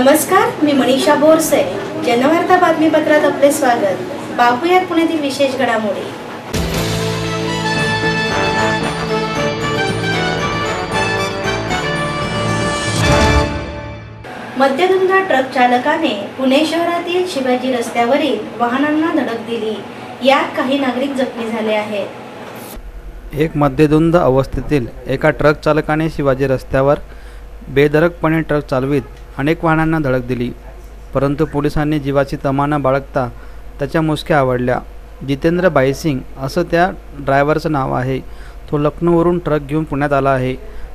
नमस्कार, मी मनीषा बोरसे. जनवार्ता बातमीपत्रात आपले स्वागत. पाहूयात पुण्यातील विशेष घडामोडी. मद्यधुंद ट्रक चालकाने पुणे शहरातील शिवाजी रस्त्यावरील वाहनांना धडक दिली. यात काही नागरिक जखमी झाले आहेत. एक मद्यधुंद अवस्थेतील एका ट्रक चालकाने शिवाजी रस्त्यावर बेधडकपणे ट्रक चालवित अनेक वाहनांना धडक दिली, परंतु पोलिसांनी जीवाची तमा बाळगता त्याच्या मुसक्या आवडल्या. जितेंद्र बाईसिंग असं त्या ड्रायव्हरचं नाव आहे. तो लखनौवरून ट्रक घेऊन पुण्यात आला आहे.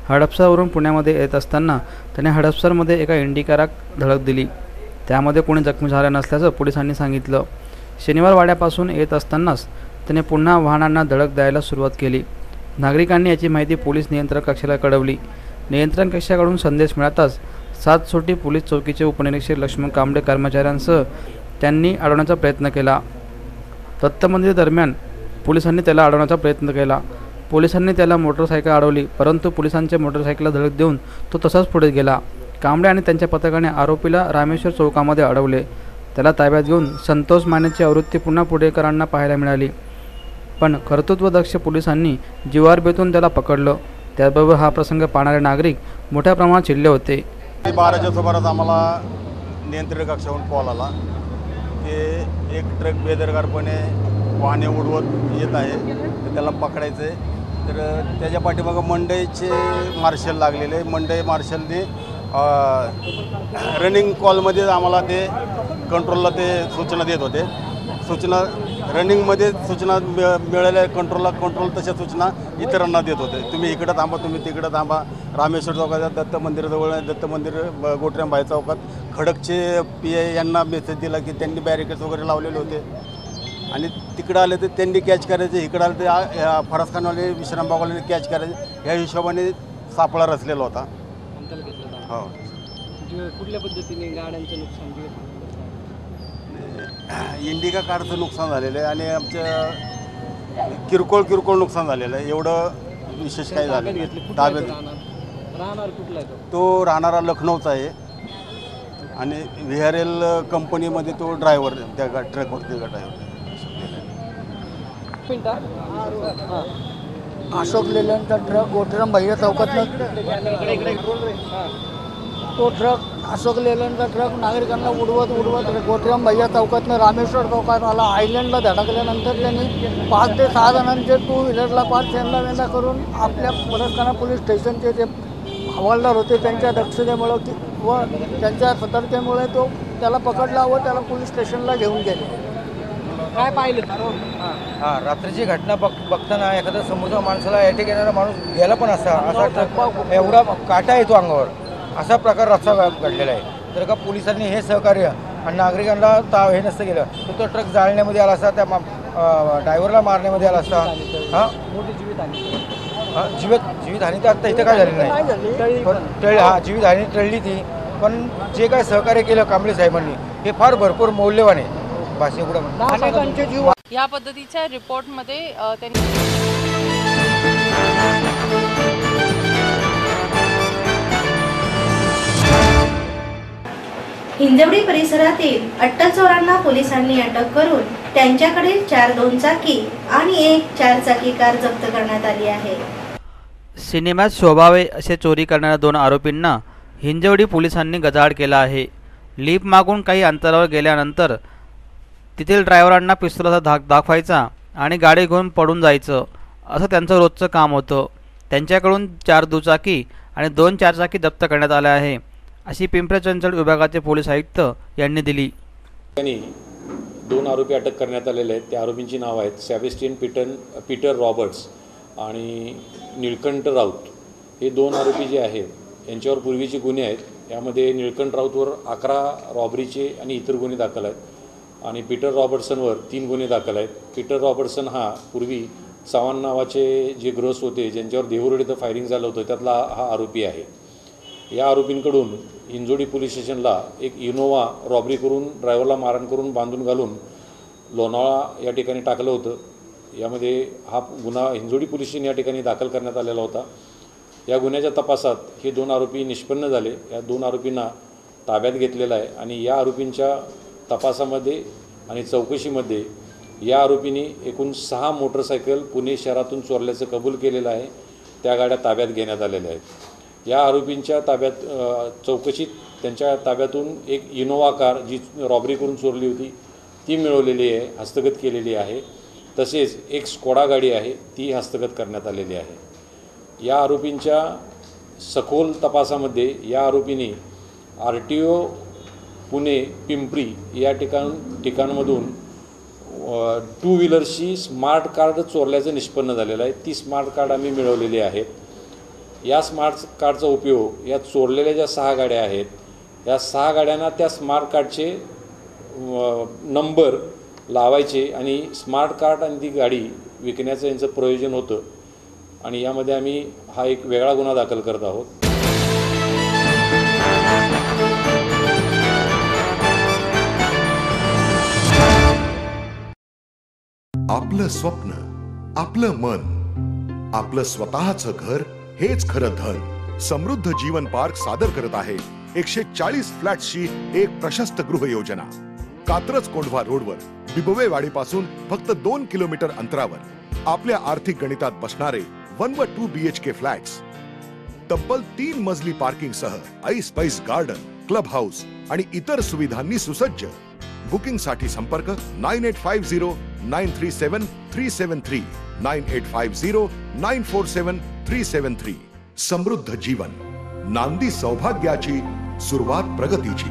हडपसरवरून पुण्यामध्ये येत असताना त्याने हडपसरमध्ये एका इंडिकारात धडक दिली. त्यामध्ये कोणी जखमी झाले नसल्याचं पोलिसांनी सांगितलं. शनिवार वाड्यापासून येत असतानाच त्याने पुन्हा वाहनांना धडक द्यायला सुरुवात केली. नागरिकांनी याची माहिती पोलीस नियंत्रण कक्षाला कळवली. नियंत्रण कक्षाकडून संदेश मिळताच सातसोटी पोलीस चौकीचे उपनिरीक्षक लक्ष्मण कांबळे कर्मचाऱ्यांसह त्यांनी अडवण्याचा प्रयत्न केला. दत्तमंदिर दरम्यान पोलिसांनी त्याला अडवण्याचा प्रयत्न केला. पोलिसांनी त्याला मोटरसायकल अडवली, परंतु पोलिसांच्या मोटरसायकलला धडक देऊन तो तसाच पुढे गेला. कांबळे आणि त्यांच्या पथकाने आरोपीला रामेश्वर चौकामध्ये अडवले. त्याला ताब्यात घेऊन संतोष मानेची आवृत्ती पुन्हा पुणेकरांना पाहायला मिळाली, पण कर्तृत्वदक्ष पोलिसांनी जीवावर बेतून त्याला पकडलं. त्याचबरोबर हा प्रसंग पाहणारे नागरिक मोठ्या प्रमाणात चिडले होते. 12च्या सुमारास आम्हाला नियंत्रण कक्षाहून कॉल आला की एक ट्रक बेदरकारपणे वाहने उडवत येत आहे, तर त्याला पकडायचं आहे. तर त्याच्या पाठीमागं मंडईचे मार्शल लागलेले. मंडई मार्शलने रनिंग कॉलमध्ये आम्हाला ते कंट्रोलला ते सूचना देत होते. सूचना रनिंगमध्ये सूचना मिळाल्या कंट्रोल तशा सूचना इतरांना देत होते. तुम्ही इकडं थांबा, तुम्ही तिकडं थांबा. रामेश्वर चौकात दत्त मंदिराजवळ दत्त मंदिर गोटऱ्यांबाई चौकात खडकचे PI यांना मेसेज दिला की त्यांनी बॅरिकेड्स वगैरे लावलेले होते आणि तिकडं आले तर त्यांनी कॅच करायचे, इकडं आले तर फरसखानवाले विश्रामबागवाले कॅच करायचे. ह्या हिशोबाने सापळा रचलेला होता. हो. कुठल्या पद्धतीने गाड्यांचं नुकसान? इंडिका कारचं नुकसान झालेलं आहे आणि आमचं किरकोळ नुकसान झालेलं आहे. एवढं विशेष काही झालं नाही. ताब्यात राहणार कुठला आहे तो राहणारा लखनौचा आहे आणि VRL कंपनीमध्ये तो ड्रायव्हर त्या ट्रकवरती ड्रायव्हर. अशोक लेल्यांचा ट्रक गोटरम भैया चौकातनं तो ट्रक अशोक लेल्यांचा ट्रक नागरिकांना उडवत गोटरम भैया चौकातनं रामेश्वर चौकात आला. आयलंडला धडकल्यानंतर त्यांनी 5 ते 6 जणांचे 2 व्हीलरला पाच वेंदा करून आपल्या फरसखाना पोलीस स्टेशनचे जे हवालदार होते त्यांच्या दक्षतेमुळं व त्यांच्या सतर्कतेमुळे त्याला पकडला व त्याला पोलीस स्टेशनला घेऊन गेले. काय पाहिलं? रात्रीची घटना बघताना एखादा समोरचा माणसाला अटॅक येणारा माणूस गेला पण असा ट्रक एवढा काटा येतो अंगावर, असा प्रकार रस्ता घडलेला आहे. तर का पोलिसांनी हे सहकार्य आणि नागरिकांना हे नसतं केलं तर तो ट्रक जाळण्यामध्ये आला असता, त्या ड्रायव्हरला मारण्यामध्ये आला असता. मोठी जीवितहानी. जीवितहानी तर आत्ता इथं काय झाली नाही. जीवितहानी टळली ती, पण जे काय सहकार्य केलं कांबळे साहेबांनी हे फार भरपूर मौल्यवान आहे. अनेकांचे जीव या पद्धतीच्या रिपोर्टमध्ये त्यांनी हिंजवडी परिसरातील अट्टल चोरांना पोलिसांनी अटक करून त्यांच्याकडील 4 2-चाकी आणि 1 4-चाकी कार जप्त करण्यात आली आहे. सिनेमात शोभावे असे चोरी करणाऱ्या 2 आरोपींना हिंजवडी पोलिसांनी गजाआड केला आहे. लिफ्ट मागून काही अंतरावर गेल्यानंतर तेथील ड्रायव्हरांना पिस्तुलाचा धाक दाखवायचा आणि गाडी घेऊन पडून जायचं, असं त्यांचं रोजचं काम होतं. त्यांच्याकडून 4 दुचाकी आणि 2 4-चाकी जप्त करण्यात आल्या आहे, अशी पिंपरी चिंचवड विभागाचे पोलीस आयुक्त यांनी दिली. 2 आरोपी अटक करण्यात आलेले आहेत. त्या आरोपींची नावं आहेत सेबॅस्टियन पीटर रॉबर्ट्स आणि निळकंठ राऊत. हे 2 आरोपी जे आहेत यांच्यावर पूर्वीचे गुन्हे आहेत. यामध्ये निळकंठ राऊतवर 11 रॉबरीचे आणि इतर गुन्हे दाखल आहेत आणि पीटर रॉबर्टसनवर 3 गुन्हे दाखल आहेत. पीटर रॉबर्टसन हा पूर्वी चव्हाण नावाचे जे ग्रस्त होते ज्यांच्यावर देहुरोड इथं फायरिंग झालं होतं त्यातला हा आरोपी आहे. या आरोपींकडून हिंजवडी पोलीस स्टेशनला एक इनोवा रॉबरी करून ड्रायव्हरला मारहाण करून बांधून घालून लोणावळा या ठिकाणी टाकलं होतं. यामध्ये हा गुन्हा हिंजवडी पोलीस स्टेशन या ठिकाणी दाखल करण्यात आलेला होता. या गुन्ह्याच्या तपासात हे 2 आरोपी निष्पन्न झाले. या 2 आरोपींना ताब्यात घेतलेला आहे आणि या आरोपींच्या तपासामध्ये आणि चौकशीमध्ये या आरोपींनी एकूण 6 मोटरसायकल पुणे शहरातून चोरल्याचं कबूल केलेलं आहे। त्या गाड्या ताब्यात घेण्यात आलेल्या आहेत। या आरोपींच्या ताब्यात चौकशीत त्यांच्या ताब्यातून एक इनोवा कार जी रॉबरी करून चोरली होती ती मिळवलेली आहे, हस्तगत केलेली आहे। तसेच एक स्कोडा गाडी आहे ती हस्तगत करण्यात आलेली आहे। या आरोपींच्या सखोल तपासामध्ये या आरोपींनी RTO पुणे पिंपरी या ठिकाणांमधून 2 व्हीलरची स्मार्ट कार्ड चोरल्याचं निष्पन्न झालेलं आहे। ती स्मार्ट कार्ड आम्ही मिळवलेली आहेत। या स्मार्ट कार्डचा उपयोग या चोरलेल्या ज्या 6 गाड्या आहेत या 6 गाड्यांना त्या स्मार्ट कार्डचे नंबर लावायचे आणि स्मार्ट कार्ड आणि ती गाडी विकण्याचं यांचं प्रयोजन होतं आणि यामध्ये आम्ही हा एक वेगळा गुन्हा दाखल करत आहोत। आपलं स्वप्न, आपलं मन, आपलं स्वतःचं घर हेच खरं धन। समृद्ध जीवन पार्क सादर करत आहे 140 फ्लॅट्सची एक प्रशस्त गृह योजना। कात्रज कोंढवा रोडवर बिबवेवाडीपासून फक्त 2 किलोमीटर अंतरावर आपल्या आर्थिक गणितात बसणारे 1 व 2 BHK फ्लॅट्स, तब्बल 3 मजली पार्किंग सह ऐस गार्डन, क्लब हाऊस आणि इतर सुविधांनी सुसज्ज। बुकिंग साठी संपर्क 9850937373 9850947373। समृद्ध जीवन, नांदी सौभाग्याची, सुरुवात प्रगतीची।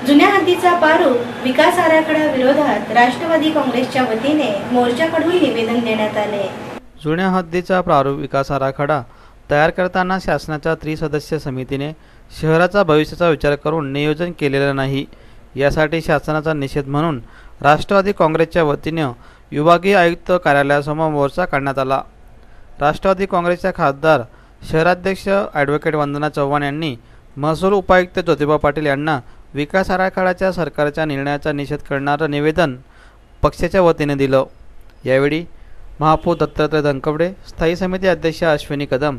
जुन्या हद्दीचा पारू विकास आराखडा विरोधात राष्ट्रवादी काँग्रेसच्या वतीने मोर्चाकडून निवेदन देण्यात आले। जुन्या हद्दीचा प्रारूप विकास आराखडा तयार करताना शासनाच्या त्रिसदस्य समितीने शहराचा भविष्याचा विचार करून नियोजन केलेलं नाही। यासाठी शासनाचा निषेध म्हणून राष्ट्रवादी काँग्रेसच्या वतीने विभागीय आयुक्त कार्यालयासमोर मोर्चा काढण्यात आला। राष्ट्रवादी काँग्रेसच्या खासदार शहराध्यक्ष ॲडव्होकेट वंदना चव्हाण यांनी महसूल उपायुक्त ज्योतिबा पाटील यांना विकास आराखड्याच्या सरकारच्या निर्णयाचा निषेध करणारं निवेदन पक्षाच्या वतीने दिलं। यावेळी महापौर दत्तात्रय धनकवडे, स्थायी समिती अध्यक्ष अश्विनी कदम,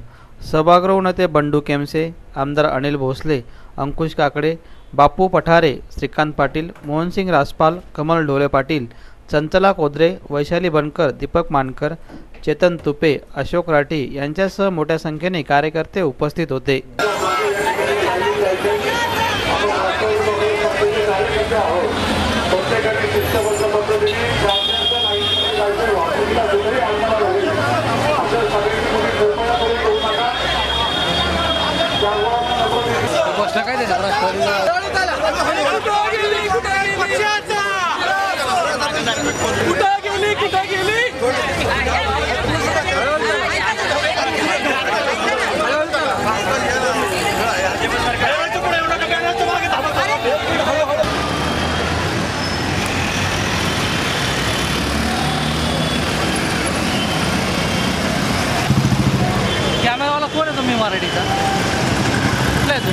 सभागृह नेते बंडू केमसे, आमदार अनिल भोसले, अंकुश काकडे, बापू पठारे, श्रीकांत पाटील, मोहनसिंग राजपाल, कमल ढोले पाटील, चंचला कोदरे, वैशाली बनकर, दीपक मानकर, चेतन तुपे, अशोक राठी यांच्यासह मोठ्या संख्येने कार्यकर्ते उपस्थित होते। कॅमेरावाला कोण आहे तुम्ही मराठीचा? कुठला आहे तू?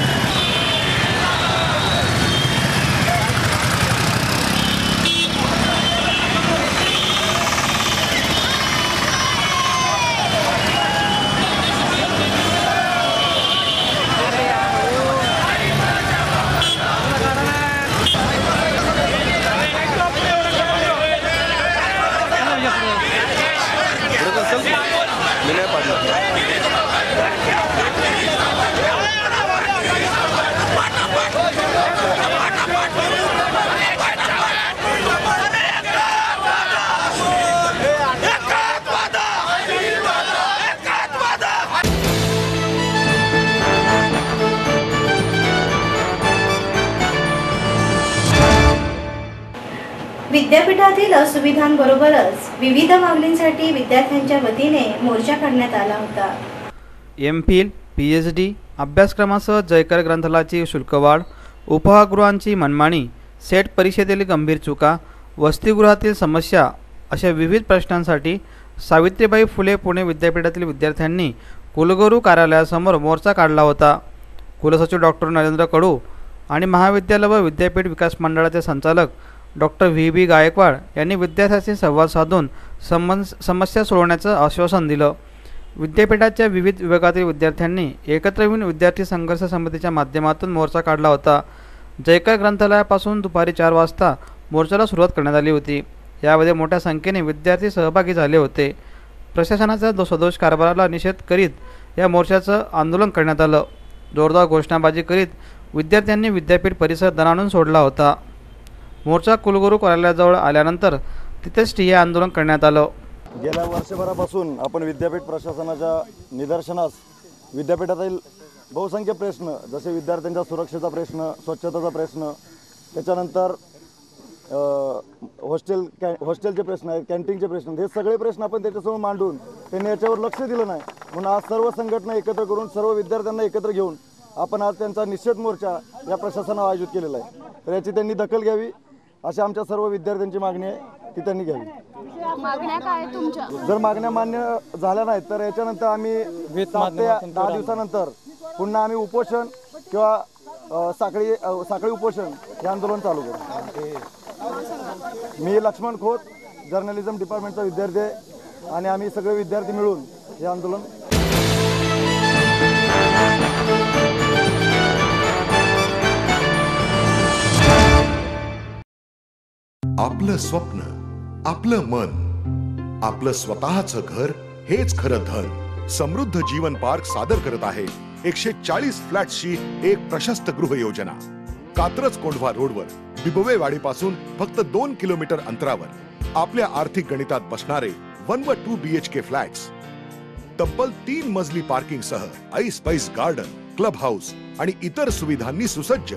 विद्यापीठातील असुविधांबरोबरच विविध मागणींसाठी विद्यार्थ्यांच्या वतीने मोर्चा काढण्यात आला होता। एम.फिल, PhD अभ्यासक्रमासह जयकर ग्रंथालयाची शुल्कवाढ, उपहारगृहांची मनमानी, सेट परीक्षेतील गंभीर चुका, वसतिगृहातील समस्या अशा विविध प्रश्नांसाठी सावित्रीबाई फुले पुणे विद्यापीठातील विद्यार्थ्यांनी कुलगुरू कार्यालयासमोर मोर्चा काढला होता. कुलसचिव डॉक्टर नरेंद्र कडू आणि महाविद्यालय व विद्यापीठ विकास मंडळाचे संचालक डॉक्टर VB गायकवाड यांनी विद्यार्थ्यांशी संवाद साधून समस्या सोडवण्याचं आश्वासन दिलं. विद्यापीठाच्या विविध विभागातील विद्यार्थ्यांनी एकत्र येऊन विद्यार्थी संघर्ष समितीच्या माध्यमातून मोर्चा काढला होता. जयकर ग्रंथालयापासून दुपारी 4 वाजता मोर्चाला सुरुवात करण्यात आली होती. यामध्ये मोठ्या संख्येने विद्यार्थी सहभागी झाले होते. प्रशासनाच्या सदोष कारभाराला निषेध करीत या मोर्चाचं आंदोलन करण्यात आलं. जोरदार घोषणाबाजी करीत विद्यार्थ्यांनी विद्यापीठ परिसर दणाणून सोडला होता. मोर्चा कुलगुरू कार्यालयाजवळ आल्यानंतर तिथेच ठिय्या आंदोलन करण्यात आलं. गेल्या वर्षभरापासून आपण विद्यापीठ प्रशासनाच्या निदर्शनास विद्यापीठातील बहुसंख्य प्रश्न जसे विद्यार्थ्यांच्या सुरक्षेचा प्रश्न, स्वच्छतेचा प्रश्न, त्याच्यानंतर हॉस्टेलचे प्रश्न आहेत, कॅन्टीनचे प्रश्न, हे सगळे प्रश्न आपण त्याच्यासमोर मांडून त्यांनी याच्यावर लक्ष दिलं नाही. म्हणून आज सर्व संघटना एकत्र करून सर्व विद्यार्थ्यांना एकत्र घेऊन आपण आज त्यांचा निषेध मोर्चा या प्रशासनावर आयोजित केलेला आहे. तर याची त्यांनी दखल घ्यावी अशी आमच्या सर्व विद्यार्थ्यांची मागणी आहे, ती त्यांनी घ्यावी. मागण्या काय तुमच्या? जर मागण्या मान्य झाल्या नाहीत तर याच्यानंतर आम्ही 7 ते 10 दिवसानंतर पुन्हा आम्ही उपोषण किंवा साखळी उपोषण हे आंदोलन चालू करू. मी लक्ष्मण खोत, जर्नलिझम डिपार्टमेंटचा विद्यार्थी आहे आणि आम्ही सगळे विद्यार्थी मिळून हे आंदोलन. आपलं स्वप्न, आपलं मन, आपलं स्वतःचं घर हेच खरं धन. समृद्ध जीवन पार्क सादर करत आहे 140 फ्लॅट्सची एक प्रशस्त गृह योजना. कात्रज कोंढवा रोडवर बिबवेवाडीपासून फक्त 2 किलोमीटर अंतरावर आपल्या आर्थिक गणितात बसणारे 1 व 2 BHK फ्लॅट्स. तब्बल 3 मजली पार्किंग सह ऐस गार्डन, क्लब हाऊस आणि इतर सुविधांनी सुसज्ज.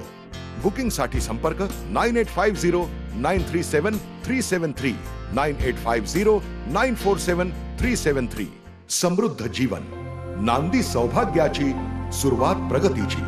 बुकिंग साठी संपर्क 9850 937 373 9850 947 373. समृद्ध जीवन, नांदी सौभाग्याची, सुरुवात प्रगतीची.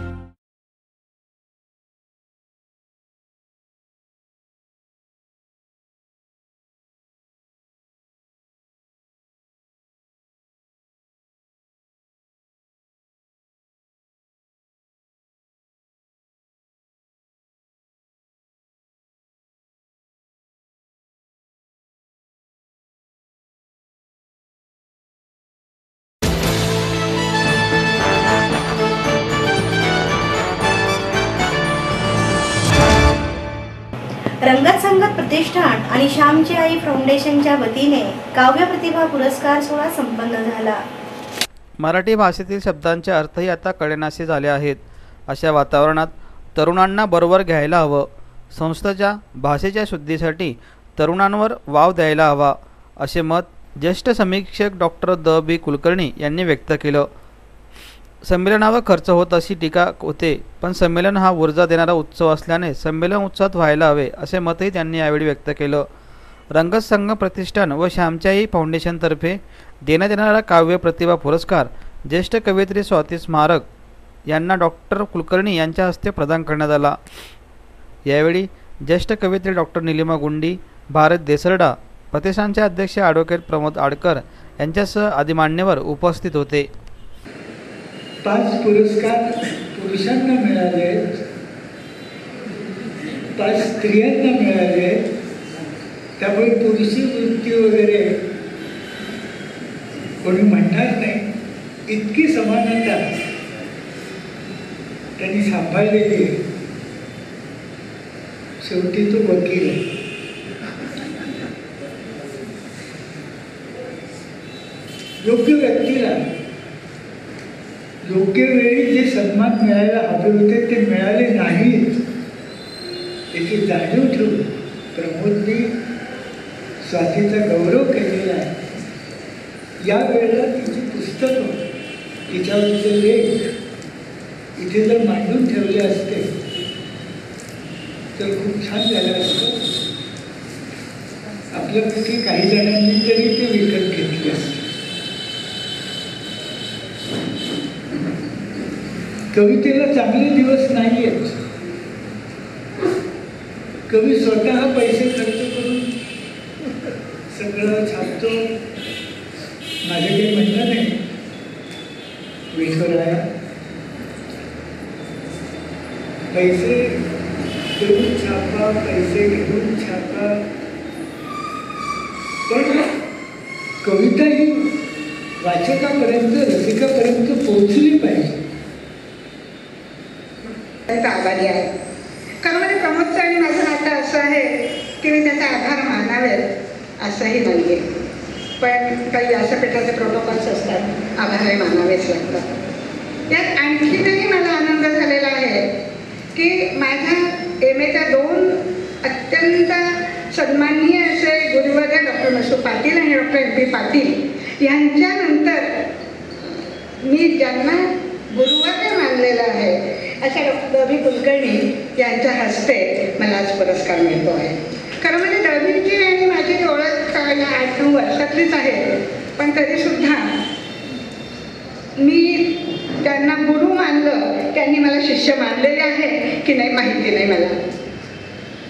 रंगत संगत प्रतिष्ठान आणि श्यामची आई फाउंडेशनच्या वतीने काव्य प्रतिभा पुरस्कार सोहळा संपन्न झाला. मराठी भाषेतील शब्दांचे अर्थही आता कळेनासे झाले आहेत. अशा वातावरणात तरुणांना बरोबर घ्यायला हवं. संस्थेच्या भाषेच्या शुद्धीसाठी तरुणांवर वाव द्यायला हवा असे मत ज्येष्ठ समीक्षक डॉक्टर D.B. कुलकर्णी यांनी व्यक्त केलं. संमेलनावर खर्च होत अशी टीका होते, पण संमेलन हा ऊर्जा देणारा उत्सव असल्याने संमेलन उत्साहात व्हायला हवे असे मतही त्यांनी यावेळी व्यक्त केलं. रंगत संगम प्रतिष्ठान व श्यामच्याई फाउंडेशनतर्फे देण्यात येणारा काव्य प्रतिभा पुरस्कार ज्येष्ठ कवयित्री स्वाती स्मारक यांना डॉक्टर कुलकर्णी यांच्या हस्ते प्रदान करण्यात आला. यावेळी ज्येष्ठ कवयित्री डॉक्टर निलिमा गुंडी, भारत देसरडा, प्रतिष्ठानचे अध्यक्ष ॲडव्होकेट प्रमोद आडकर यांच्यासह आदी मान्यवर उपस्थित होते. 5 पुरस्कार पुरुषांना मिळाले, 5 स्त्रियांना मिळाले. त्यामुळे पुरुषी वृत्ती वगैरे कोणी म्हणणार नाही. इतकी समानता त्यांनी सांभाळलेली. शेवटी तो वकील आहे. योग्य व्यक्तीला योग्य वेळी जे सन्मान मिळायला हवे होते ते मिळाले नाहीत याची जाणीव ठेवून प्रमोदनी स्वातीचा गौरव केलेला आहे. या वेळेला तिची पुस्तकं, तिच्यावरचे लेख इथे जर मांडून ठेवले असते तर खूप छान झालं असतं. आपल्यापैकी काही जणांनी तरी ते विकत घेतले असते. कवितेला चांगले दिवस नाही आहेत. कवी स्वतः पैसे खर्च करून सगळं छापतो. माझे काही म्हणणं नाही विठुराया, पैसे देऊन छापा, पैसे घेऊन छापा, पण कविता ही वाचकापर्यंत, रसिकापर्यंत पोहोचली पाहिजे. आभारी आहे. कारण म्हणजे प्रमोदचं आणि माझं नातं असं आहे की मी त्याचा आभार मानावेत असंही नाही आहे, पण काही व्यासपीठाचे प्रोटोकॉल्स असतात, आभारही मानावेच लागतात. यात आणखीनही मला आनंद झालेला आहे की माझ्या MAच्या 2 अत्यंत सन्माननीय असे गुरुवर्य डॉक्टर मसू पाटील आणि डॉक्टर MP पाटील यांच्यानंतर मी ज्यांना गुरुवर्य मानलेलं आहे अशा डॉक्टर द.बी. कुलकर्णी यांच्या हस्ते मला आज पुरस्कार मिळतो आहे. खरं म्हणजे द.बी.ची आणि माझी ओळख या 8-9 वर्षातलीच आहे, पण तरीसुद्धा मी त्यांना गुरु मानलं, त्यांनी मला शिष्य मानलेले आहे की नाही माहिती नाही मला.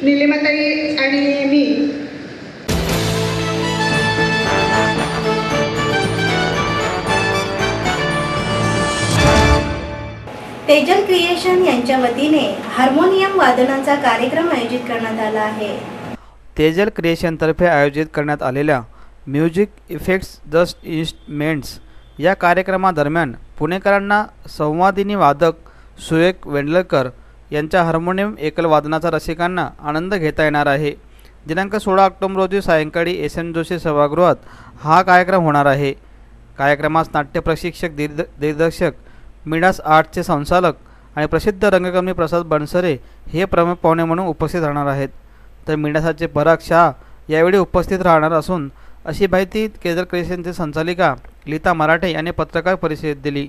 निलिमाताई आणि मी तेजल क्रिएशन यांच्या वतीने हार्मोनियम वादनाचा कार्यक्रम आयोजित करण्यात आला आहे. तेजल क्रिएशनतर्फे आयोजित करण्यात आलेल्या म्युझिक इफेक्ट्स जस्ट इन्स्ट्रुमेंट्स या कार्यक्रमादरम्यान पुणेकरांना संवादिनी वादक सुरेख वेंडलकर यांच्या हार्मोनियम एकल वादनाचा रसिकांना आनंद घेता येणार आहे. दिनांक 16 ऑक्टोबर रोजी सायंकाळी SM जोशी सभागृहात हा कार्यक्रम होणार आहे. कार्यक्रमास नाट्य प्रशिक्षक, दिग्दर्शक, मिडास आर्टचे संचालक आणि प्रसिद्ध रंगकर्मी प्रसाद बनसरे हे प्रमुख पाहुणे म्हणून उपस्थित राहणार आहेत. तर मिडासाचे पराग शाह यावेळी उपस्थित राहणार असून अशी माहिती तेजल क्रिएशनचे संचालिका लीता मराठे यांनी पत्रकार परिषदेत दिली.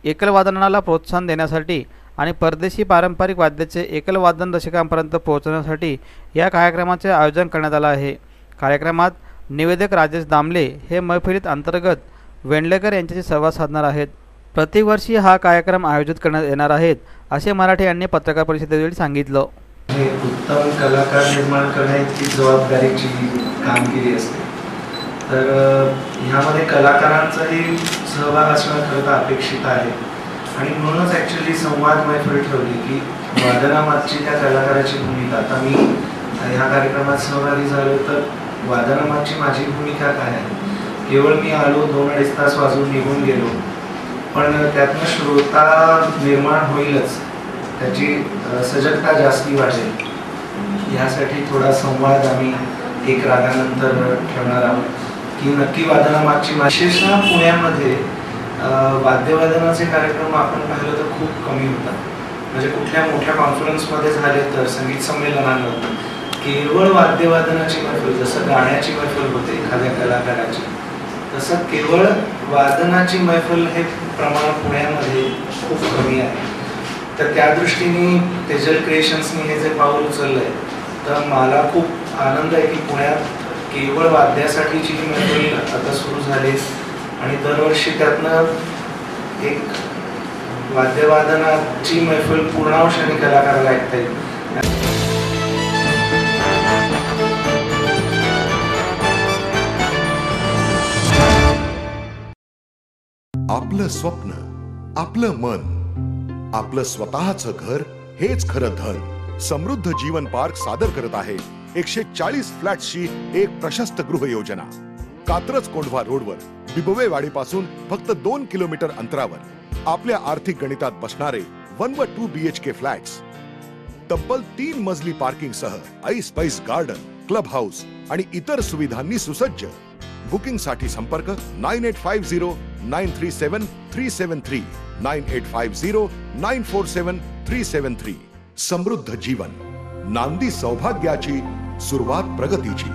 एकल वादनाला प्रोत्साहन देण्यासाठी आणि परदेशी पारंपरिक वाद्याचे एकल वादन रसिकांपर्यंत पोहोचवण्यासाठी या कार्यक्रमाचे आयोजन करण्यात आलं आहे. कार्यक्रमात निवेदक राजेश दामले हे मैफिलीत अंतर्गत वेंडलेकर यांच्याशी संवाद साधणार आहेत. प्रतिवर्षी हा कार्यक्रम आयोजित करण्यात येणार आहेत असे मराठे यांनी पत्रकार परिषदेवेळी सांगितलं. उत्तम कलाकार निर्माण करण्याची जबाबदारीची कामगिरी असते, तर ह्यामध्ये कलाकारांचाही सहभाग असणं खरं तर अपेक्षित आहे आणि म्हणूनच ॲक्च्युली संवाद मैफिल ठेवली की वादनामागची त्या कलाकाराची भूमिका. आता मी ह्या कार्यक्रमात सहभागी झालो तर वादनामागची माझी भूमिका काय आहे. केवळ मी आलो 2-2.5 तास वाजून निघून गेलो, पण त्यातनं श्रोता निर्माण होईलच, त्याची सजगता जास्ती वाढेल. ह्यासाठी थोडा संवाद आम्ही एक रागानंतर ठेवणार आहोत की नक्की वादनामागची. विशेषतः पुण्यामध्ये वाद्यवादनाचे कार्यक्रम आपण पाहिलं तर खूप कमी होतात. म्हणजे कुठल्या मोठ्या कॉन्फरन्समध्ये झाले तर संगीत संमेलनांवर केवळ वाद्यवादनाची मैफल, जसं गाण्याची मैफल होते एखाद्या कलाकाराची, तसं केवळ वादनाची मैफल हे प्रमाण पुण्यामध्ये खूप कमी आहे. तर त्या दृष्टीने तेजल क्रिएशन्सनी हे जे पाऊल उचललं आहे, तर मला खूप आनंद आहे की पुण्यात केवळ वाद्यासाठीची ही मैफल आता सुरू झाली आणि दरवर्षी त्यातनं एक वाद्यवादनाची मैफल पूर्णांशाने कलाकाराला ऐकता येईल. आपलं स्वप्न, आपलं मन, आपलं स्वतःचं घर हेच खरं धन. समृद्ध जीवन पार्क सादर करत आहे 140 फ्लॅट्सची एक प्रशस्त गृह योजना. कात्रज कोंढवा रोडवर बिबवे वाडीपासून फक्त 2 किलोमीटर अंतरावर आपल्या आर्थिक गणितात बसणारे 1 व 2 BHK फ्लॅट्स. तब्बल 3 मजली पार्किंग सह ऐस पैस गार्डन, क्लब हाऊस आणि इतर सुविधांनी सुसज्ज. बुकिंग साठी संपर्क 9850937373 9850947373. समृद्ध जीवन, नांदी सौभाग्याची, सुरुवात प्रगतीची.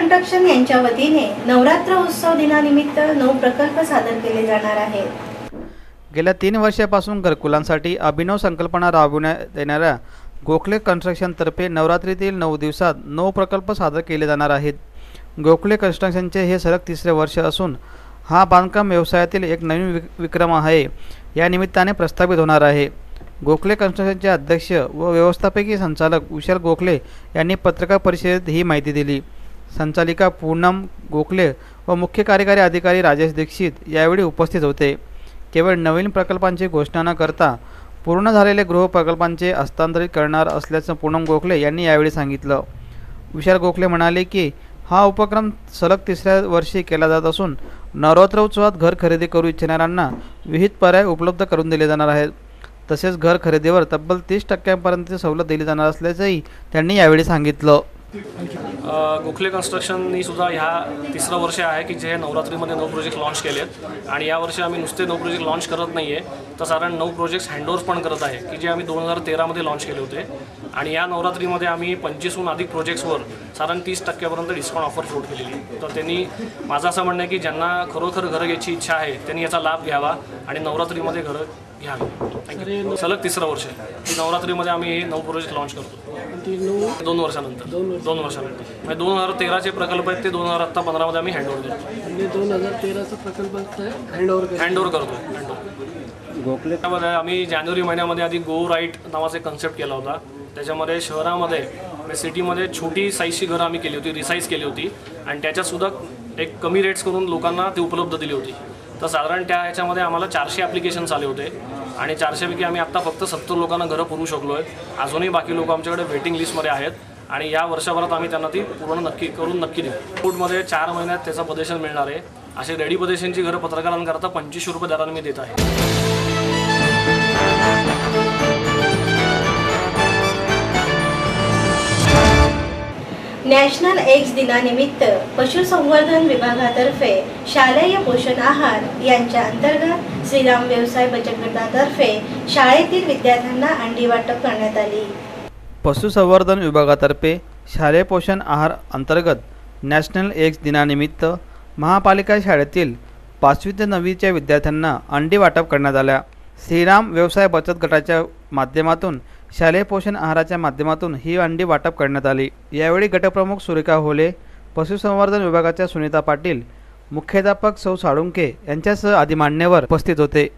कंस्ट्रक्शन यांच्या वतीने नवरात्र उत्सव दिनानिमित्त 9 प्रकल्प सादर केले जाणार आहेत। गेल्या 3 वर्षापासून घरकुलांसाठी अभिनव संकल्पना राबविण्यात येणाऱ्या गोखले कन्स्ट्रक्शनतर्फे नवरात्रीतील 9 दिवसात 9 प्रकल्प सादर केले जाणार आहेत। गोखले कन्स्ट्रक्शनचे हे सलग 3रे वर्ष असून हा बांधकाम व्यवसायातील एक नवीन विक्रम आहे। या निमित्ताने प्रस्थापित होणार आहे। गोखले कन्स्ट्रक्शनचे अध्यक्ष व व्यवस्थापकीय संचालक विशाल गोखले यांनी पत्रकार परिषदेत ही माहिती दिली। संचालिका पूनम गोखले व मुख्य कार्यकारी अधिकारी राजेश दीक्षित यावेळी उपस्थित होते। केवळ नवीन प्रकल्पांची घोषणा न करता पूर्ण झालेले गृह प्रकल्पांचे हस्तांतरित करणार असल्याचं पूनम गोखले यांनी यावेळी सांगितलं। विशाल गोखले म्हणाले की हा उपक्रम सलग 3ऱ्या वर्षी केला जात असून नवरात्र उत्सवात घर खरेदी करू इच्छिणाऱ्यांना विविध पर्याय उपलब्ध करून दिले जाणार आहेत। तसेच घर खरेदीवर तब्बल 30% सवलत दिली जाणार असल्याचंही त्यांनी यावेळी सांगितलं। गोखले कन्स्ट्रक्शननी सुद्धा ह्या 3रं वर्ष आहे की जे नवरात्रीमध्ये 9 प्रोजेक्ट लॉन्च केलेत आणि यावर्षी आम्ही नुसते 9 प्रोजेक्ट लॉन्च करत नाही आहे तर साधारण 9 प्रोजेक्ट्स हँडओव्हर पण करत आहे की जे आम्ही 2013 मध्ये लॉन्च केले होते आणि या नवरात्रीमध्ये आम्ही 25हून अधिक प्रोजेक्ट्सवर साधारण 30% डिस्काउंट ऑफर फ्लोट केलेली। तर त्यांनी माझं असं म्हणणं आहे की ज्यांना खरोखर घरं घ्यायची इच्छा आहे त्यांनी याचा लाभ घ्यावा आणि नवरात्रीमध्ये घरं घ्यावी। थँक्यू। सलग 3रं वर्ष आहे की नवरात्रीमध्ये आम्ही हे 9 प्रोजेक्ट लॉन्च करतो 2 वर्षानंतर 2 वर्षानंतर म्हणजे 2013चे प्रकल्प आहेत ते 2015 मध्ये आम्ही हँडओव्हर करतो आणि 2013चा प्रकल्प हँडओव्हर करतो। गोखले त्यामध्ये आम्ही जानेवारी महिन्यामध्ये आधी गो राईट नावाचा कन्सेप्ट केला होता। त्याच्यामध्ये शहरामध्ये सिटीमध्ये छोटी साईजची घरं आम्ही केली होती, रिसाईज केली होती आणि त्याच्यातसुद्धा एक कमी रेट्स करून लोकांना ती उपलब्ध दिली होती। तर साधारण त्या ह्याच्यामध्ये आम्हाला 400 ॲप्लिकेशन्स आले होते आणि 400पैकी आम्ही आत्ता फक्त 70 लोकांना घरं पुरवू शकलो आहेत। अजूनही बाकी लोक आमच्याकडे वेटिंग लिस्टमध्ये आहेत आणि या वर्षभरात आम्ही त्यांना ती पूर्ण नक्की देऊ। फूडमध्ये 4 महिन्यात त्याचं पदेशन मिळणार आहे। असे रेडी पदेशनची घरं पत्रकारांकरता 2500 रुपये दराने मी देत आहे। नॅशनल एग्स दिनानिमित्त पशुसंवर्धन विभागातर्फे शालेय पोषण आहार यांच्या अंतर्गत श्रीराम व्यवसाय बचत गटातर्फे शाळेतील विद्यार्थ्यांना अंडी वाटप करण्यात आली। पशुसंवर्धन विभागातर्फे शालेय पोषण आहार अंतर्गत नॅशनल एग्स दिनानिमित्त महापालिका शाळेतील 5वी ते 9वीच्या विद्यार्थ्यांना अंडी वाटप करण्यात आल्या। श्रीराम व्यवसाय बचत गटाच्या माध्यमातून शालेय पोषण आहाराच्या माध्यमातून ही अंडी वाटप करण्यात आली। यावेळी गटप्रमुख सुरेखा होले, पशुसंवर्धन विभागाच्या सुनीता पाटील, मुख्याध्यापक सौ साळुंके यांच्यासह आदी मान्यवर उपस्थित होते।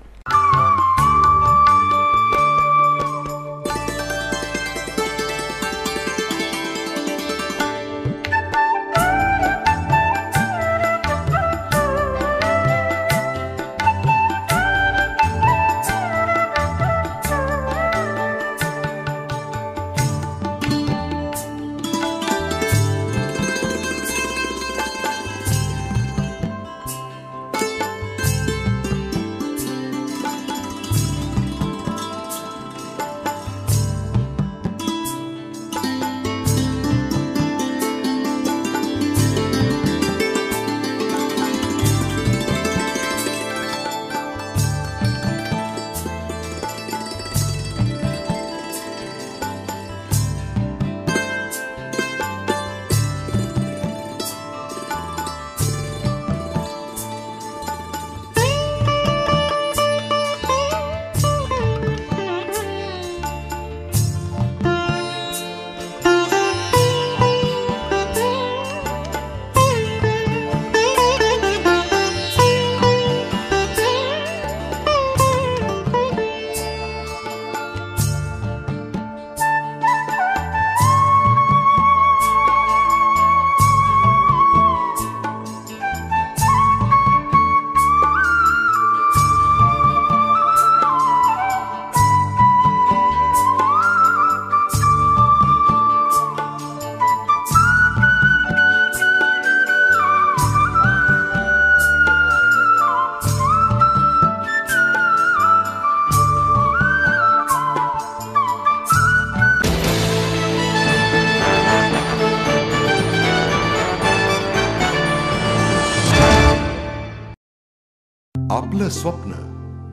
आपलं स्वप्न,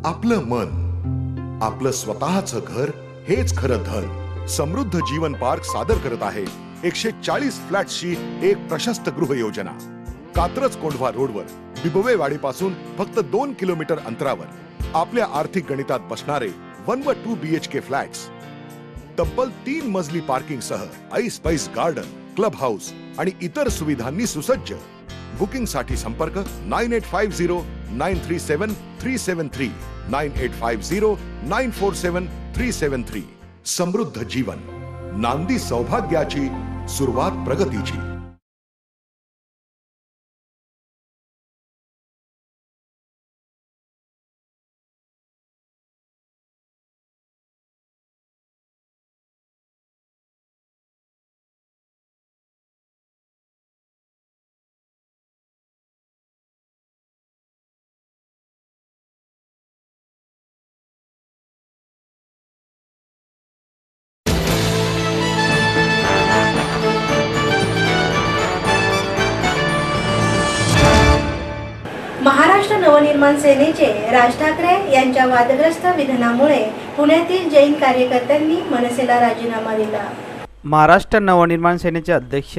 आपलं मन, आपलं स्वतःचं घर हेच खरं धन। समृद्ध जीवन पार्क सादर करत आहे 140 फ्लॅट्सची एक प्रशस्त गृह योजना. कात्रज कोंढवा रोडवर बिबवेवाडीपासून फक्त 2 किलोमीटर अंतरावर आपल्या आर्थिक गणितात बसणारे 1 व 2 BHK फ्लॅट्स. तब्बल 3 मजली पार्किंग सह ऐस पैस गार्डन, क्लब हाऊस आणि इतर सुविधांनी सुसज्ज. बुकिंग साठी संपर्क 9850 937 373 9850 947 373. समृद्ध जीवन, नांदी सौभाग्याची, सुरुवात प्रगतीची. महाराष्ट्र नवनिर्माण सेनेचे राज ठाकरे यांच्या वादग्रस्त विधानामुळे पुण्यातील जैन कार्यकर्त्यांनी मनसेला राजीनामा दिला. महाराष्ट्र नवनिर्माण सेनेचे अध्यक्ष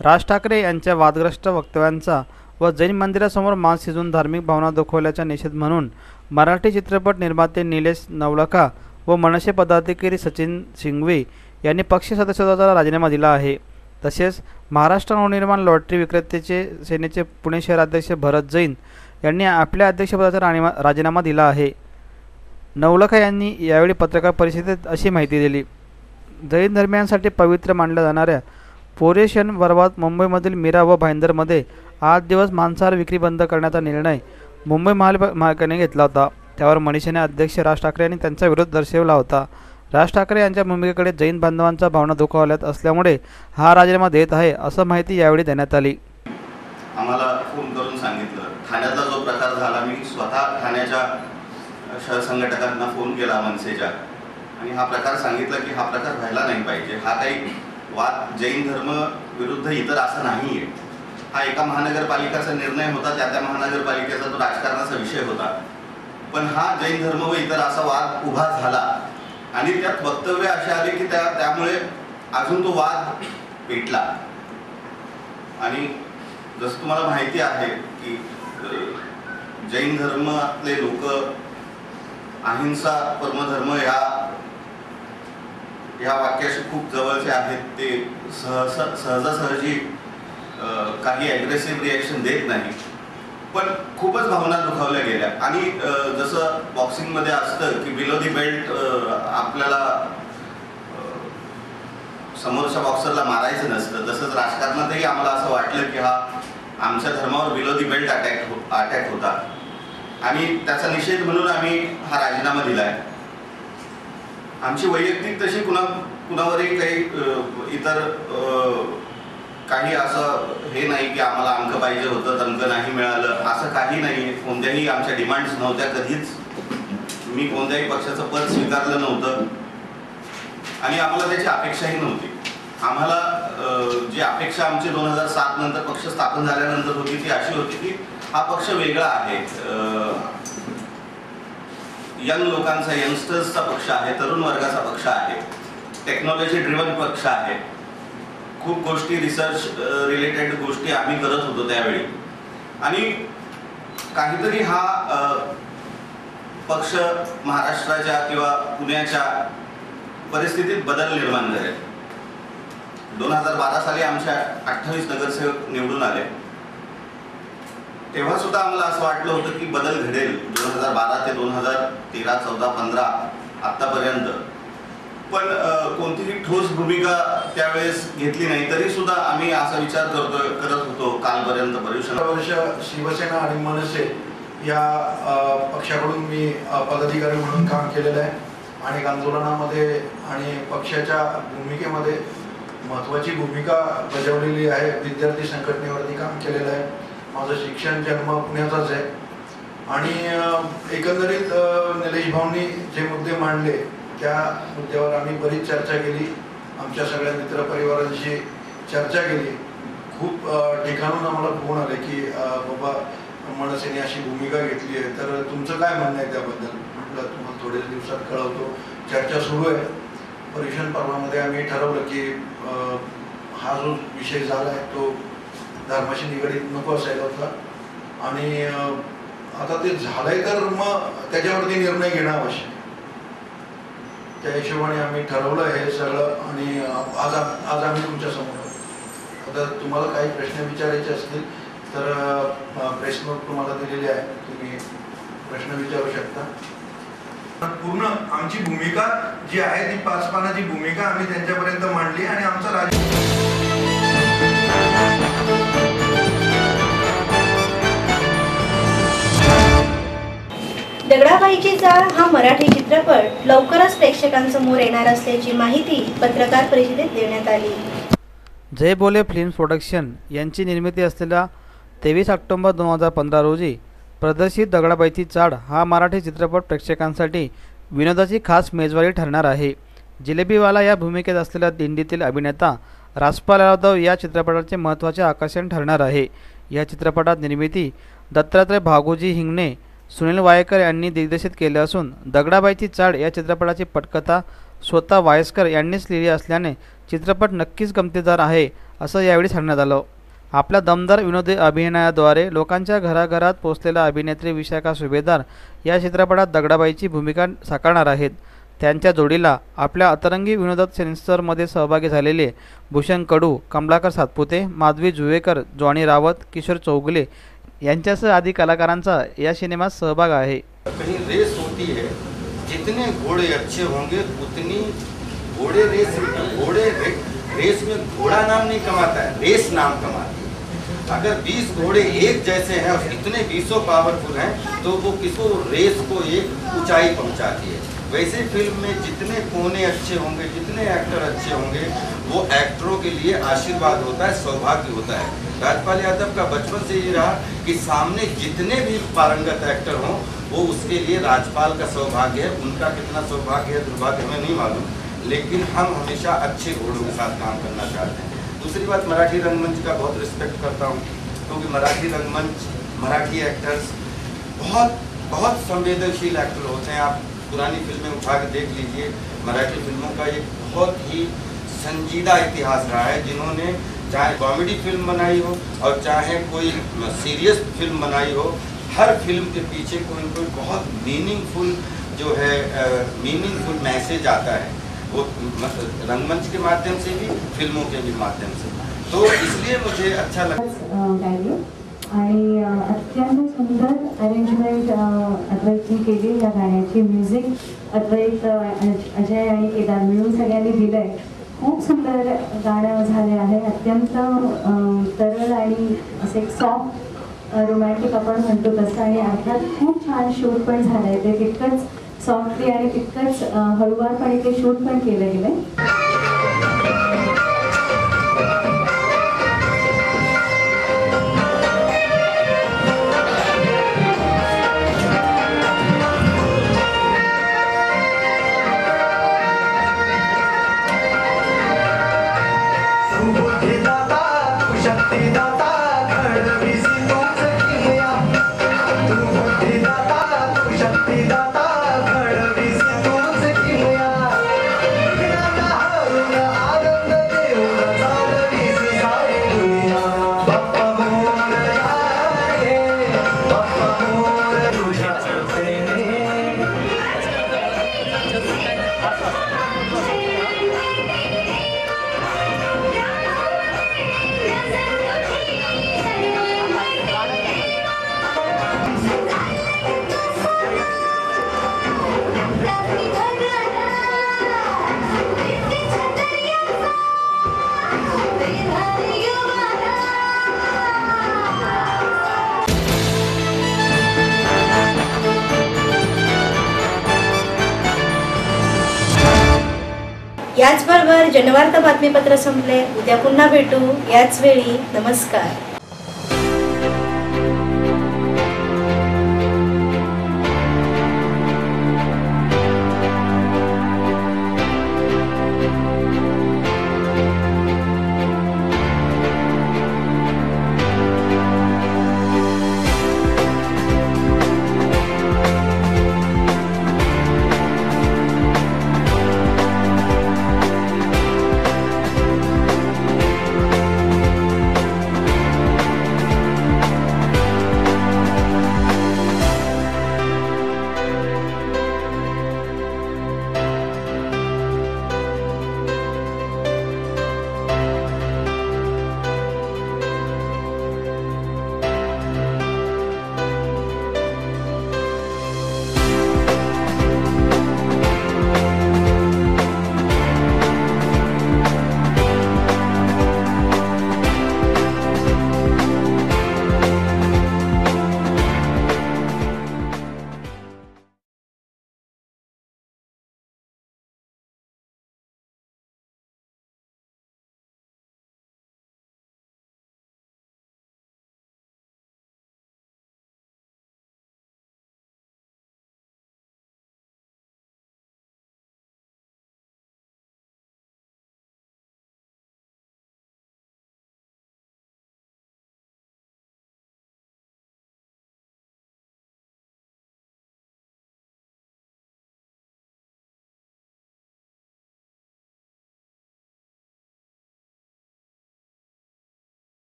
राज ठाकरे यांच्या वादग्रस्त वक्तव्यांचा व जैन मंदिरासमोर मांस शिजून धार्मिक भावना दुखवल्याचा निषेध म्हणून मराठी चित्रपट निर्माते निलेश नवलखा व मनसे पदाधिकारी सचिन सिंघवी यांनी पक्ष सदस्यत्वाचा राजीनामा दिला आहे. तसेच महाराष्ट्र नवनिर्माण लॉटरी विक्रेतेचे सेनेचे पुणे शहराध्यक्ष भरत जैन यांनी आपल्या अध्यक्षपदाचा राजीनामा दिला आहे. नवलखा यांनी यावेळी पत्रकार परिषदेत अशी माहिती दिली. जैन धर्मियांसाठी पवित्र मानल्या जाणाऱ्या पोरेशन पर्वात मुंबईमधील मीरा व भाईंदरमध्ये 8 दिवस मांसाहार विक्री बंद करण्याचा निर्णय मुंबई महापालिकेने घेतला होता. त्यावर मनसेने अध्यक्ष राज ठाकरे यांनी त्यांचा विरोध दर्शवला होता. राज ठाकरे यांच्या भूमिकेकडे जैन बांधवांच्या भावना दुखावल्यात असल्यामुळे हा राजीनामा देत आहे, असं माहिती यावेळी देण्यात आली. आम्हाला फोन करून सांगितलं. ठाण्यातला जो प्रकार झाला, मी स्वतः ठाण्याच्या शहर संघटकांना फोन केला मनसेच्या आणि हा प्रकार सांगितला की हा प्रकार व्हायला नाही पाहिजे. हा काही वाद जैन धर्म विरुद्ध इतर असं नाही आहे. हा एका महानगरपालिकेचा निर्णय होता, त्या महानगरपालिकेचा तो राजकारणाचा विषय होता. पण हा जैन धर्म व इतर असा वाद उभा झाला आणि त्यात वक्तव्य असे आले की त्यामुळे अजून तो वाद पेटला. आणि जसं तुम्हाला माहिती आहे की जैन धर्मातले लोक अहिंसा परमधर्म या वाक्याशी खूप जवळचे आहेत. ते सहजासहजी काही ॲग्रेसिव्ह रिॲक्शन देत नाही, पण खूपच भावना दुखावल्या गेल्या. आणि जसं बॉक्सिंगमध्ये असतं की बिलो दी बेल्ट आपल्याला समोरच्या बॉक्सरला मारायचं नसतं, तसंच राजकारणातही आम्हाला असं वाटलं की हा आमच्या धर्मावर बिलो दी बेल्ट अटॅक होता आणि त्याचा निषेध म्हणून आम्ही हा राजीनामा दिला आहे. आमची वैयक्तिक तशी कुणावरही काही इतर काही असं हे नाही की आम्हाला अंक पाहिजे होतं, अंक नाही मिळालं, असं काही नाही. कोणत्याही आमच्या डिमांड्स नव्हत्या. कधीच मी कोणत्याही पक्षाचं पद स्वीकारलं नव्हतं आणि आम्हाला त्याची अपेक्षाही नव्हती. आम्हाला जी अपेक्षा आमची 2007 नंतर पक्ष स्थापन झाल्यानंतर होती ती अशी होती की हा पक्ष वेगळा आहे, यंग लोकांचा, यंगस्टर्सचा पक्ष आहे, तरुण वर्गाचा पक्ष आहे, टेक्नॉलॉजी ड्रिव्हन पक्ष आहे. खूप गोष्टी रिसर्च रिलेटेड गोष्टी आम्ही करत होतो त्यावेळी आणि काहीतरी हा पक्ष महाराष्ट्राच्या किंवा पुण्याच्या परिस्थितीत बदल निर्माण झाले. 2012 साली आमच्या 28 नगरसेवक निवडून आले. तेव्हा सुद्धा आम्हाला असं वाटलं होतं की बदल घडेल 2012 ते 2013, 14, 15 आतापर्यंत. पण कोणतीही ठोस भूमिका त्यावेळेस घेतली नाही. तरी सुद्धा आम्ही असा विचार करत होतो कालपर्यंत. वर्ष शिवसेना आणि मनसे या पक्षाकडून मी पदाधिकारी म्हणून काम केलेलं आहे. अनेक आंदोलनामध्ये आणि पक्षाच्या भूमिकेमध्ये महत्त्वाची भूमिका बजावलेली आहे. विद्यार्थी संघटनेवरती काम केलेलं आहे. माझं शिक्षण जन्म पुण्याचाच आहे आणि एकंदरीत निलेश भाऊंनी जे मुद्दे मांडले त्या मुद्द्यावर आम्ही बरीच चर्चा केली. आमच्या सगळ्या मित्रपरिवारांशी चर्चा केली. खूप ठिकाणून आम्हाला फोन आले की बाबा मनसेने अशी भूमिका घेतली आहे, तर तुमचं काय म्हणणं आहे त्याबद्दल. म्हटलं तुम्हाला थोड्याच दिवसात कळवतो. चर्चा सुरू आहे. पर्युषण पर्वामध्ये आम्ही ठरवलं की हा जो विषय झाला आहे तो धर्माशी निगडीत नको असायला होता आणि आता ते झालंय तर मग त्याच्यावरती निर्णय घेणं आवश्यक. त्या हिशोबाने आम्ही ठरवलं हे सगळं आणि आज आम्ही तुमच्या समोर. आता तुम्हाला काही प्रश्न विचारायचे असतील तर प्रेस नोट तुम्हाला दिलेली आहे, तुम्ही प्रश्न विचारू शकता. पूर्ण आमची भूमिका जी आहे ती 5 पानाची भूमिका आम्ही त्यांच्यापर्यंत मांडली आणि आमचा दगडाबाईची चाळ हा मराठी चित्रपट लवकरच प्रेक्षकांसमोर येणार असल्याची माहिती पत्रकार परिषदेत देण्यात आली. जय बोले फिल्म्स प्रोडक्शन यांची निर्मिती असलेल्या 23 ऑक्टोबर 2015 रोजी प्रदर्शित दगडाबाईची चाळ हा मराठी चित्रपट प्रेक्षकांसाठी विनोदाची खास मेजवानी ठरणार आहे. जिलेबीवाला या भूमिकेत असलेल्या दिंडीतील अभिनेता राजपाल यादव या चित्रपटाचे महत्त्वाचे आकर्षण ठरणार आहे. या चित्रपटात निर्मिती दत्तात्रय भागोजी हिंगणे, सुनील वायकर यांनी दिग्दर्शित केले असून दगडाबाईची चाळ या चित्रपटाची पटकथा स्वतः वायस्कर यांनीच लिहिली असल्याने चित्रपट नक्कीच गमतीदार आहे असं यावेळी सांगण्यात आलं. आपल्या दमदार विनोदी अभिनयाद्वारे लोकांच्या घराघरात पोहोचलेल्या अभिनेत्री विशाखा सुभेदार या चित्रपटात दगडाबाईची भूमिका साकारणार आहेत. त्यांच्या जोडीला आपल्या अतरंगी विनोदात सेन्सरमध्ये सहभागी झालेले भूषण कडू, कमलाकर सातपुते, माधवी जुवेकर, जॉनी रावत, किशोर चौगुले यांच्यासह आदी कलाकारांचा या सिनेमात सहभाग आहे. कहीं रेस होती है, जितने घोड़े अच्छे होंगे उतनी घोड़े रेस में घोड़ा नाम नहीं कमाता है, रेस नाम कमाती है. अगर 20 घोड़े एक जैसे हैं और इतने 20 पावरफुल हैं तो वो किसको रेस को एक ऊंचाई पहुंचाती है. वैसे फिल्म में जितने कोने अच्छे होंगे, जितने एक्टर अच्छे होंगे, वो एक्टरों के लिए आशीर्वाद होता है, सौभाग्य होता है. राजपाल यादव का बचपन से ये रहा कि सामने जितने भी पारंगत एक्टर हों वो उसके लिए राजपाल का सौभाग्य है. उनका कितना सौभाग्य है दुर्भाग्य हमें नहीं मालूम, लेकिन हम हमेशा अच्छे घोड़ों के साथ काम करना चाहते हैं. दूसरी बात, मराठी रंगमंच का बहुत रिस्पेक्ट करता हूँ क्योंकि मराठी रंगमंच, मराठी एक्टर्स बहुत संवेदनशील एक्टर होते हैं. आप पुरानी फिल्में उठा के देख लीजिए, मराठी फिल्मों का एक बहुत ही संजीदा इतिहास रहा है. जिन्होंने चाहे कॉमेडी फिल्म बनाई हो और चाहे कोई सीरियस फिल्म बनाई हो, हर फिल्म के पीछे कोई न कोई बहुत मीनिंगफुल जो है मीनिंगफुल मैसेज आता है, वो रंगमंच के माध्यम से भी, फिल्मों के भी माध्यम से. तो इसलिए मुझे अच्छा लगा आणि अत्यंत सुंदर अरेंजमेंट अद्वैतनी केली या गाण्याची. म्युझिक अद्वैत, अजय आणि केदार मिळून सगळ्यांनी दिलं आहे. खूप सुंदर गाणं झाले आहे. अत्यंत तरळ आणि असे एक सॉफ्ट रोमॅन्टिक आपण म्हणतो तसं, आणि अर्थात खूप छान शूट पण झालं आहे. ते तितकंच सॉफ्टली आणि तितकंच हळूवारपणे ते शूट पण केलं गेलं आहे. याचबरोबर जनवार्ता बातमीपत्र संपले. उद्या पुन्हा भेटू याच वेळी. नमस्कार.